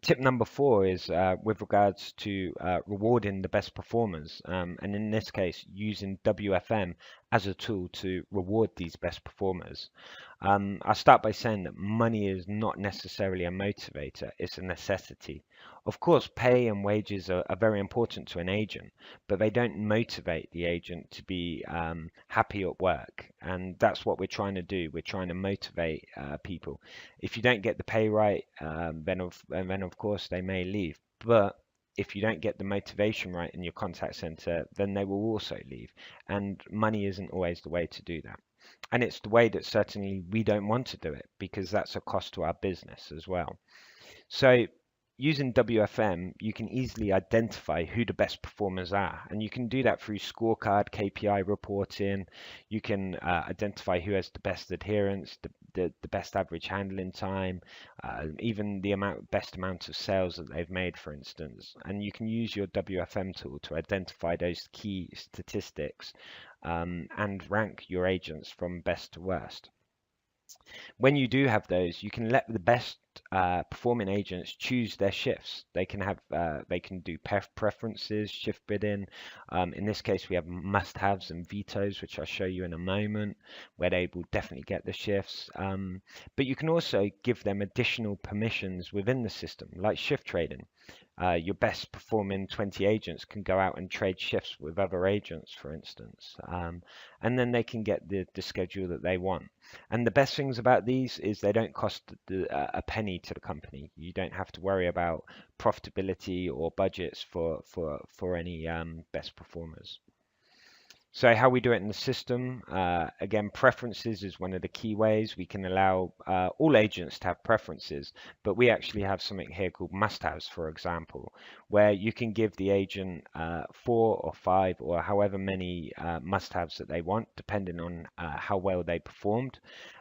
Tip number 4 is with regards to rewarding the best performers, and in this case, using WFM as a tool to reward these best performers. I'll start by saying that money is not necessarily a motivator, it's a necessity. Of course, pay and wages are very important to an agent, but they don't motivate the agent to be happy at work. And that's what we're trying to do. We're trying to motivate people. If you don't get the pay right, then of course they may leave. But if you don't get the motivation right in your contact center, then they will also leave. And money isn't always the way to do that. And it's the way that certainly we don't want to do it because that's a cost to our business as well. So using WFM, you can easily identify who the best performers are. And you can do that through scorecard, KPI reporting. You can identify who has the best adherence, the best average handling time, even the best amount of sales that they've made, for instance. And you can use your WFM tool to identify those key statistics and rank your agents from best to worst. When you do have those, you can let the best performing agents choose their shifts. They can do preferences, shift bidding. In this case, we have must-haves and vetoes, which I'll show you in a moment, where they will definitely get the shifts. But you can also give them additional permissions within the system, like shift trading. Your best performing 20 agents can go out and trade shifts with other agents, for instance, and then they can get the schedule that they want. And the best things about these is they don't cost a penny to the company. You don't have to worry about profitability or budgets for any best performers. So how we do it in the system, again, preferences is one of the key ways. We can allow all agents to have preferences, but we actually have something here called must-haves, for example, where you can give the agent 4 or 5 or however many must-haves that they want, depending on how well they performed.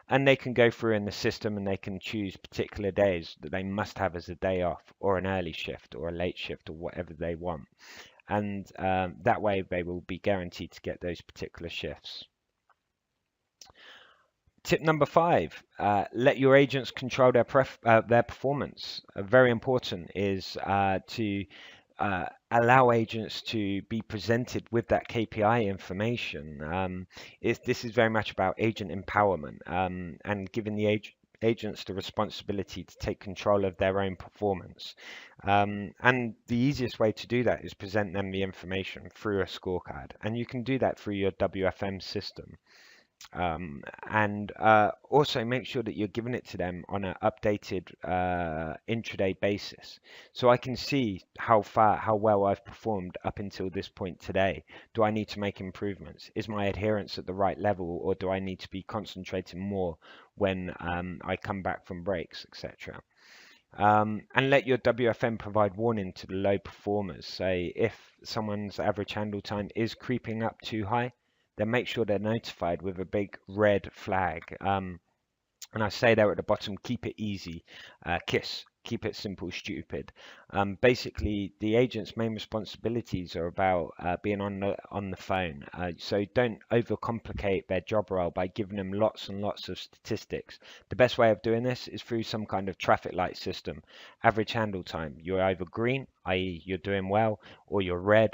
And they can go through in the system and they can choose particular days that they must have as a day off or an early shift or a late shift or whatever they want. And that way they will be guaranteed to get those particular shifts. Tip number 5, let your agents control their performance. Very important is to allow agents to be presented with that KPI information. This is very much about agent empowerment and giving the agents the responsibility to take control of their own performance. And the easiest way to do that is present them the information through a scorecard. And you can do that through your WFM system. And also make sure that you're giving it to them on an updated intraday basis. So I can see how well I've performed up until this point today. Do I need to make improvements? Is my adherence at the right level, or do I need to be concentrating more when I come back from breaks, etc.? And let your WFM provide warning to the low performers. Say if someone's average handle time is creeping up too high, then make sure they're notified with a big red flag. And I say there at the bottom, keep it easy, KISS, keep it simple, stupid. Basically, the agent's main responsibilities are about being on the phone. So don't overcomplicate their job role by giving them lots and lots of statistics. The best way of doing this is through some kind of traffic light system. Average handle time, you're either green, i.e. you're doing well, or you're red,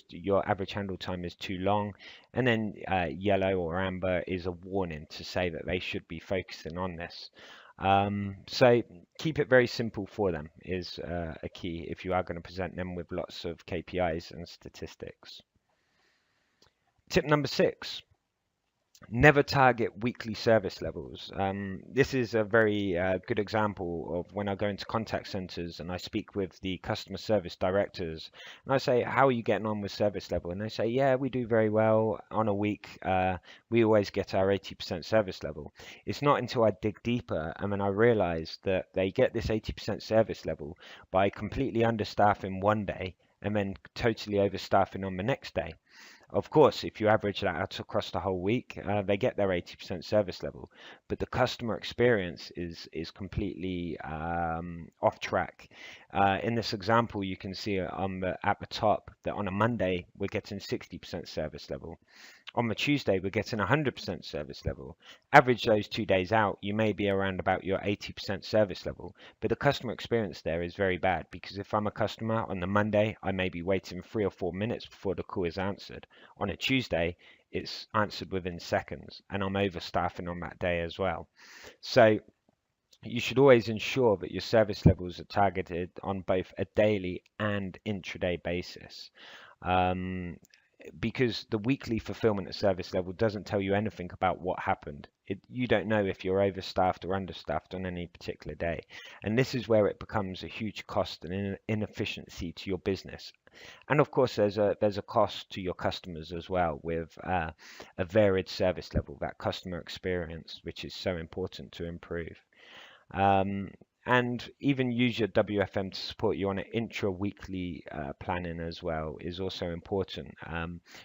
your average handle time is too long, and then yellow or amber is a warning to say that they should be focusing on this. So keep it very simple for them is a key if you are going to present them with lots of KPIs and statistics. Tip number 6. Never target weekly service levels. This is a very good example of when I go into contact centers and I speak with the customer service directors and I say, how are you getting on with service level? And they say, yeah, we do very well. On a week, we always get our 80% service level. It's not until I dig deeper and then I realize that they get this 80% service level by completely understaffing one day and then totally overstaffing on the next day. Of course, if you average that out across the whole week, they get their 80% service level, but the customer experience is completely off track. In this example, you can see at the top that on a Monday we're getting 60% service level. On the Tuesday, we're getting 100% service level. Average those 2 days out, you may be around about your 80% service level, but the customer experience there is very bad because if I'm a customer on the Monday, I may be waiting 3 or 4 minutes before the call is answered. On a Tuesday, it's answered within seconds, and I'm overstaffing on that day as well. So you should always ensure that your service levels are targeted on both a daily and intraday basis. Um, because the weekly fulfillment of service level doesn't tell you anything about what happened. You don't know if you're overstaffed or understaffed on any particular day. And this is where it becomes a huge cost and inefficiency to your business. And of course, there's a cost to your customers as well with a varied service level, that customer experience, which is so important to improve. Um, and even use your WFM to support you on an intra-weekly planning as well is also important.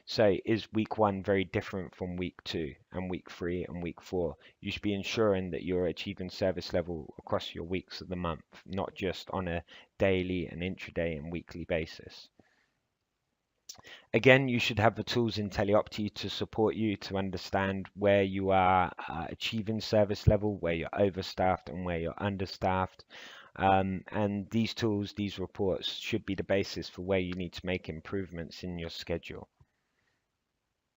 So is week one very different from week two and week three and week four? You should be ensuring that you're achieving service level across your weeks of the month, not just on a daily and intraday and weekly basis. Again, you should have the tools in Teleopti to support you to understand where you are achieving service level, where you're overstaffed and where you're understaffed. And these tools, these reports should be the basis for where you need to make improvements in your schedule.